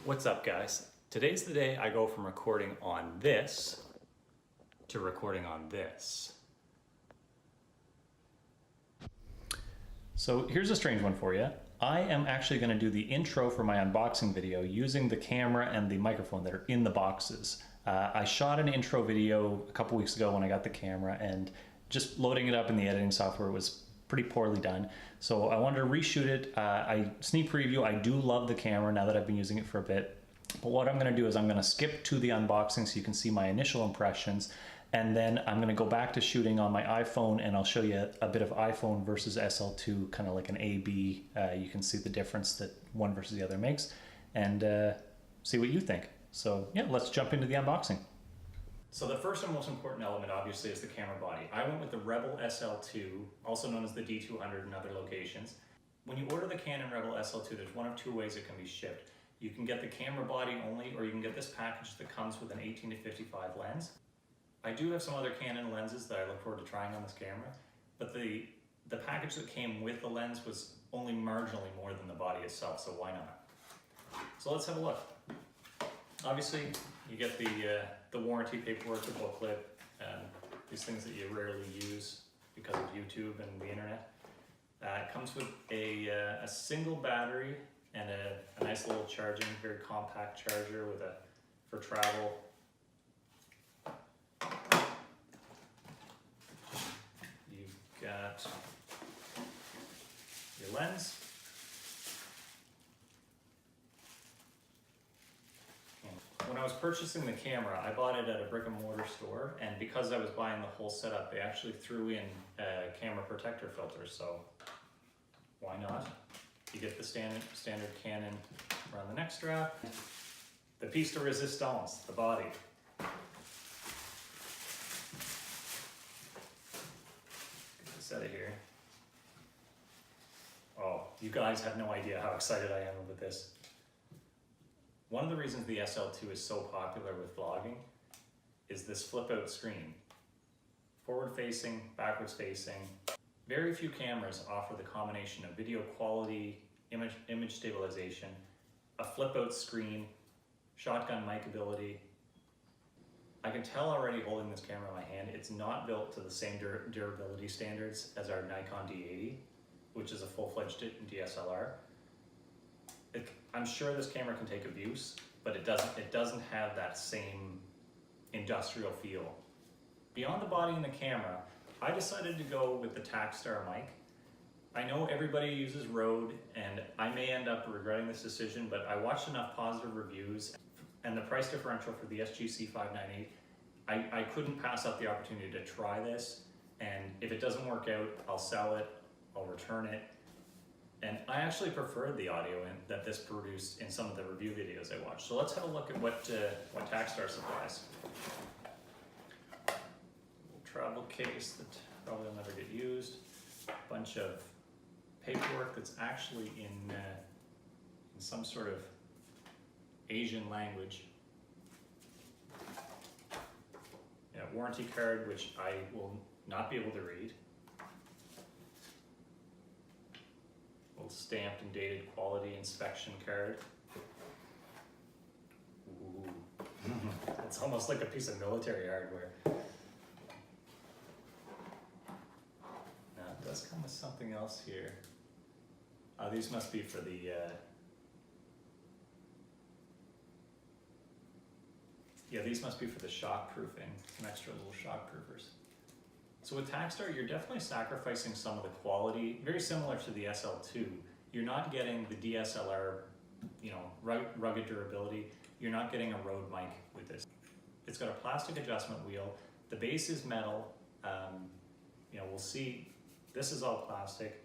What's up, guys? Today's the day I go from recording on this to recording on this. So here's a strange one for you. I am actually going to do the intro for my unboxing video using the camera and the microphone that are in the boxes. I shot an intro video a couple weeks ago when I got the camera, and just loading it up in the editing software was pretty poorly done. So I wanted to reshoot it. Sneak preview, I do love the camera now that I've been using it for a bit. But what I'm going to do is I'm going to skip to the unboxing so you can see my initial impressions. And then I'm going to go back to shooting on my iPhone, and I'll show you a bit of iPhone versus SL2, kind of like an A-B. You can see the difference that one versus the other makes, and see what you think. So yeah, let's jump into the unboxing. So the first and most important element obviously is the camera body. I went with the Rebel SL2, also known as the D200 in other locations. When you order the Canon Rebel SL2, there's one of two ways it can be shipped. You can get the camera body only, or you can get this package that comes with an 18-55 lens. I do have some other Canon lenses that I look forward to trying on this camera, but the package that came with the lens was only marginally more than the body itself, so why not? So let's have a look. Obviously, you get the warranty paperwork, the booklet, these things that you rarely use because of YouTube and the internet. It comes with a single battery and a nice little charging, very compact charger with for travel. You've got your lens. When I was purchasing the camera, I bought it at a brick and mortar store, and because I was buying the whole setup, they actually threw in camera protector filters, so why not? You get the standard Canon around the neck strap, the piece de resistance, the body. Get this out of here. Oh, you guys have no idea how excited I am about this. One of the reasons the SL2 is so popular with vlogging is this flip-out screen. Forward-facing, backwards-facing. Very few cameras offer the combination of video quality, image stabilization, a flip-out screen, shotgun mic ability. I can tell already holding this camera in my hand, it's not built to the same durability standards as our Nikon D80, which is a full-fledged DSLR. I'm sure this camera can take abuse, but it doesn't have that same industrial feel. Beyond the body and the camera, I decided to go with the TakStar mic. I know everybody uses Rode, and I may end up regretting this decision, but I watched enough positive reviews and the price differential for the SGC598, I couldn't pass up the opportunity to try this, and if it doesn't work out, I'll sell it, I'll return it. And I actually preferred the audio that this produced in some of the review videos I watched. So let's have a look at what TakStar supplies. Travel case that probably will never get used. A bunch of paperwork that's actually in some sort of Asian language. Yeah, warranty card, which I will not be able to read. Stamped and dated quality inspection card. Ooh. It's almost like a piece of military hardware. Now it does come with something else here. These must be for the these must be for the shock proofing. Some extra little shock proofers. So with TakStar, you're definitely sacrificing some of the quality, very similar to the SL2. You're not getting the DSLR, rugged durability. You're not getting a Rode mic with this. It's got a plastic adjustment wheel. The base is metal. We'll see. This is all plastic.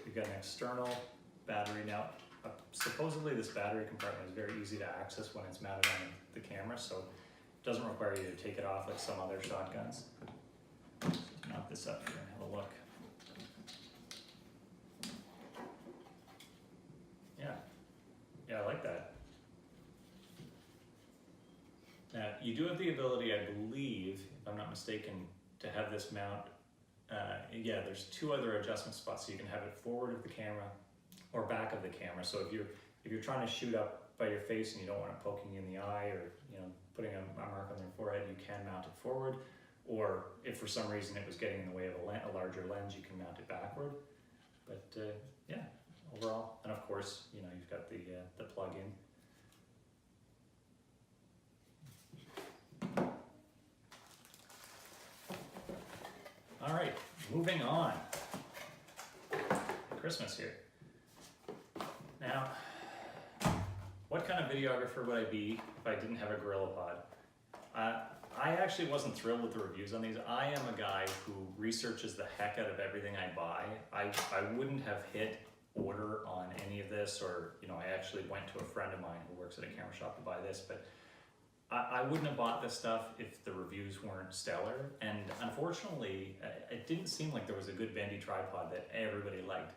You've got an external battery. Now, supposedly this battery compartment is very easy to access when it's mounted on the camera, so it doesn't require you to take it off like some other shotguns. Mount this up here and have a look. Yeah, I like that. Now, you do have the ability, I believe, if I'm not mistaken, to have this mount. There's two other adjustment spots, so you can have it forward of the camera or back of the camera. So if you're trying to shoot up by your face and you don't want it poking you in the eye or, you know, putting a mark on their forehead, you can mount it forward. Or if for some reason it was getting in the way of a larger lens, you can mount it backward. But yeah, overall, and of course, you know, you've got the plug-in. All right, moving on. Christmas here. Now, what kind of videographer would I be if I didn't have a Gorilla Pod? I actually wasn't thrilled with the reviews on these. I am a guy who researches the heck out of everything I buy. I wouldn't have hit order on any of this, or, you know, I actually went to a friend of mine who works at a camera shop to buy this, but I wouldn't have bought this stuff if the reviews weren't stellar. And unfortunately, it didn't seem like there was a good bendy tripod that everybody liked.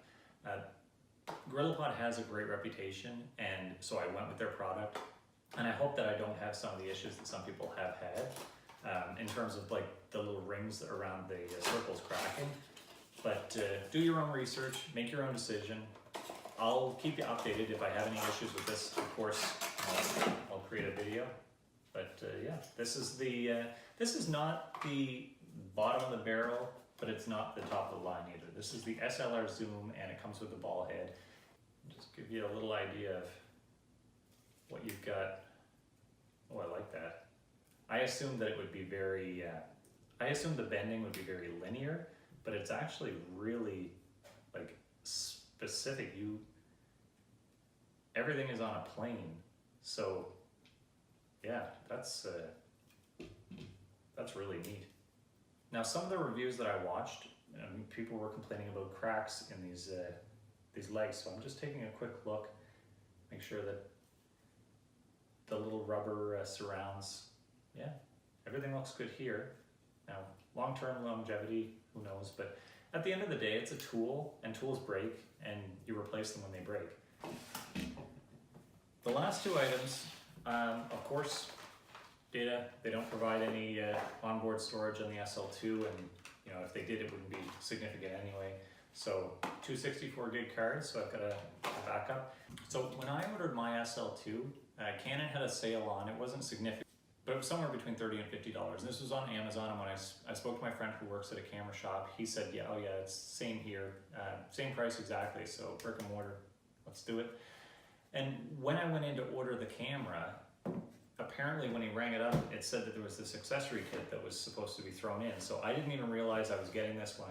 Gorilla Pod has a great reputation, and so I went with their product. And I hope that I don't have some of the issues that some people have had in terms of like the little rings around the circles cracking. But do your own research, make your own decision. I'll keep you updated if I have any issues with this. Of course, I'll create a video. But yeah, this is not the bottom of the barrel, but it's not the top of the line either. This is the SLR zoom, and it comes with the ball head. Just give you a little idea of what you've got. Oh, I like that. I assumed that it would be very, I assumed the bending would be very linear, but it's actually really like specific. Everything is on a plane. So yeah, that's really neat. Now, some of the reviews that I watched, people were complaining about cracks in these legs. So I'm just taking a quick look, make sure that the little rubber surrounds, yeah, everything looks good here. Now, long-term longevity, who knows? But at the end of the day, it's a tool, and tools break, and you replace them when they break. The last two items, of course, data. They don't provide any onboard storage on the SL2, and you know, if they did, it wouldn't be significant anyway. So 264 gig cards, so I've got a backup. So when I ordered my SL2, Canon had a sale on. It wasn't significant, but it was somewhere between $30 and $50. And this was on Amazon, and when I spoke to my friend who works at a camera shop, he said, yeah, oh yeah, it's same here, same price exactly, so brick and mortar, let's do it. And when I went in to order the camera, apparently when he rang it up, it said that there was this accessory kit that was supposed to be thrown in. So I didn't even realize I was getting this when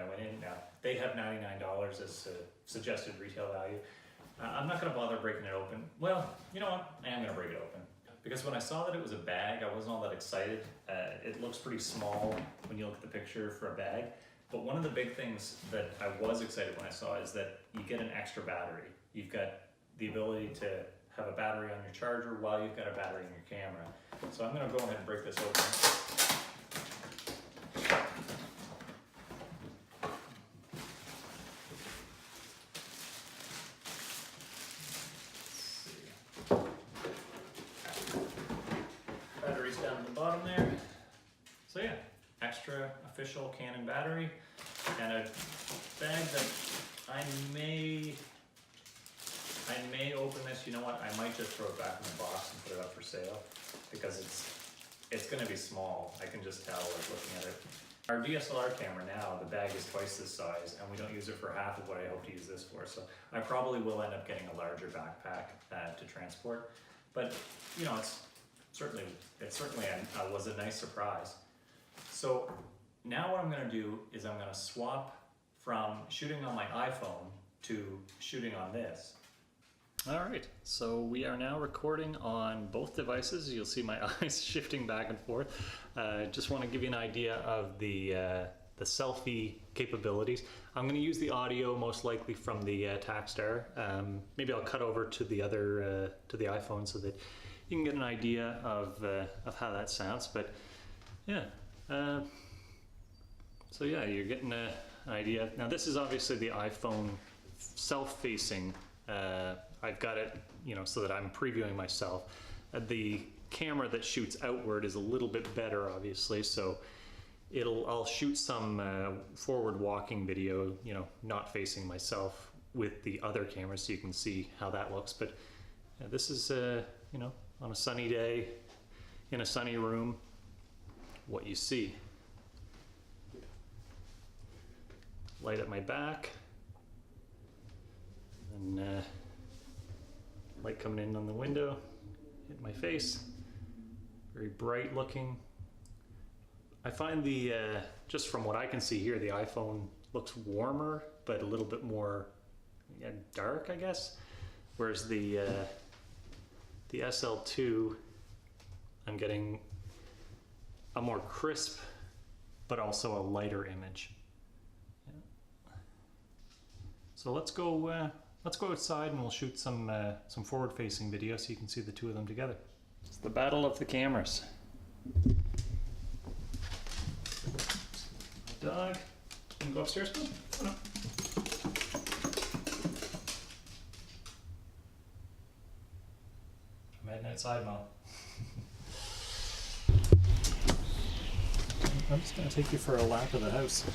I went in. Now, they have $99 as suggested retail value. I'm not gonna bother breaking it open. Well, you know what? I am gonna break it open. Because when I saw that it was a bag, I wasn't all that excited. It looks pretty small when you look at the picture for a bag. But one of the big things that I was excited when I saw is that you get an extra battery. You've got the ability to have a battery on your charger while you've got a battery in your camera. So I'm gonna go ahead and break this open. Battery's down at the bottom there. So yeah, extra official Canon battery, and a bag that I may open this. You know what? I might just throw it back in the box and put it up for sale, because it's going to be small. I can just tell, like, looking at it. Our DSLR camera now, the bag is twice this size, and we don't use it for half of what I hope to use this for. So I probably will end up getting a larger backpack to transport. But you know, it certainly was a nice surprise. So now what I'm going to do is I'm going to swap from shooting on my iPhone to shooting on this. All right, so we are now recording on both devices. You'll see my eyes shifting back and forth. Just want to give you an idea of the selfie capabilities. I'm going to use the audio most likely from the TakStar. Maybe I'll cut over to the other to the iPhone so that you can get an idea of how that sounds. But yeah, so yeah, you're getting an idea. Now this is obviously the iPhone self-facing. I've got it, you know, so that I'm previewing myself. The camera that shoots outward is a little bit better, obviously, so I'll shoot some forward walking video, you know, not facing myself with the other camera, so you can see how that looks. But Yeah, this is, you know, on a sunny day, in a sunny room, what you see. Light at my back, and light coming in on the window, hit my face. Very bright looking. I find the, just from what I can see here, the iPhone looks warmer, but a little bit more dark, I guess. Whereas the SL2, I'm getting a more crisp, but also a lighter image. Yeah. So let's go outside and we'll shoot some forward-facing video so you can see the two of them together. It's the battle of the cameras. Dog, can you go upstairs, please? Oh, no. I'm heading outside, Mom. I'm just gonna take you for a lap of the house.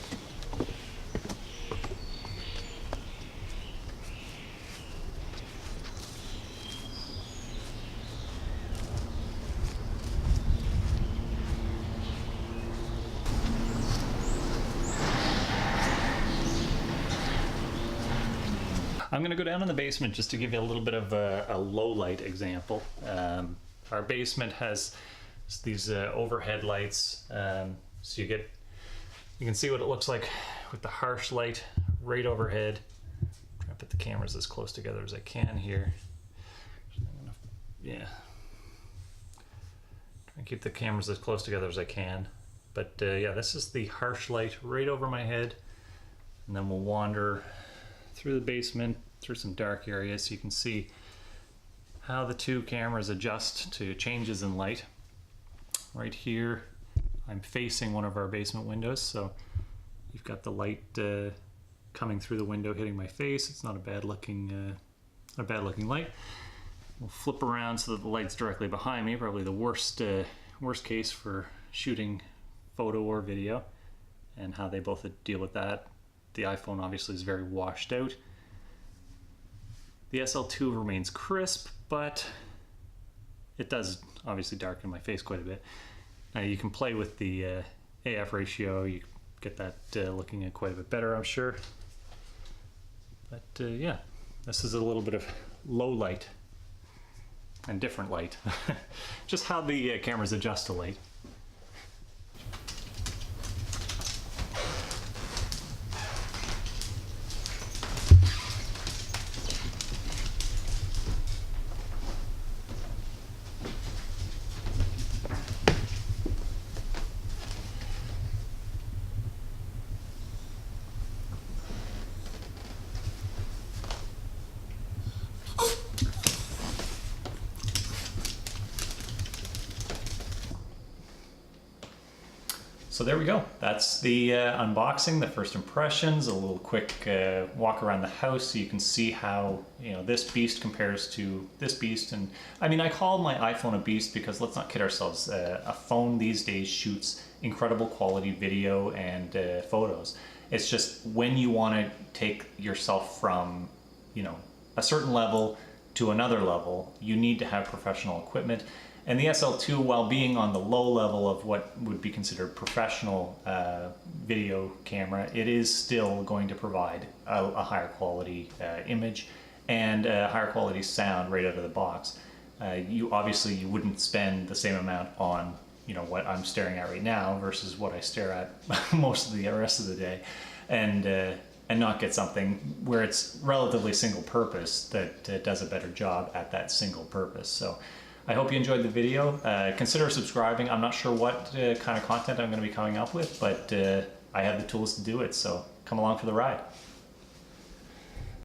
I'm going to go down in the basement just to give you a little bit of a low light example. Our basement has these overhead lights, so you can see what it looks like with the harsh light right overhead. Try to put the cameras as close together as I can here. Yeah, try and keep the cameras as close together as I can. But yeah, this is the harsh light right over my head, and then we'll wander through the basement, through some dark areas, so you can see how the two cameras adjust to changes in light. Right here, I'm facing one of our basement windows, so you've got the light coming through the window, hitting my face. It's not a bad looking light. We'll flip around so that the light's directly behind me. Probably the worst case for shooting photo or video, and how they both deal with that. The iPhone obviously is very washed out. The SL2 remains crisp, but it does obviously darken my face quite a bit. Now you can play with the AF ratio, you get that looking at quite a bit better, I'm sure. But yeah, this is a little bit of low light and different light. Just how the cameras adjust to light. So there we go. That's the unboxing, the first impressions, a little quick walk around the house so you can see how, you know, this beast compares to this beast. And I mean, I call my iPhone a beast because, let's not kid ourselves, a phone these days shoots incredible quality video and photos. It's just when you want to take yourself from, you know, a certain level to another level, you need to have professional equipment. And the SL2, while being on the low level of what would be considered professional video camera, it is still going to provide a higher quality image and a higher quality sound right out of the box. You wouldn't spend the same amount on, you know, what I'm staring at right now versus what I stare at most of the rest of the day, and not get something where it's relatively single purpose that does a better job at that single purpose. So I hope you enjoyed the video. Consider subscribing. I'm not sure what kind of content I'm going to be coming up with, but I have the tools to do it, so come along for the ride.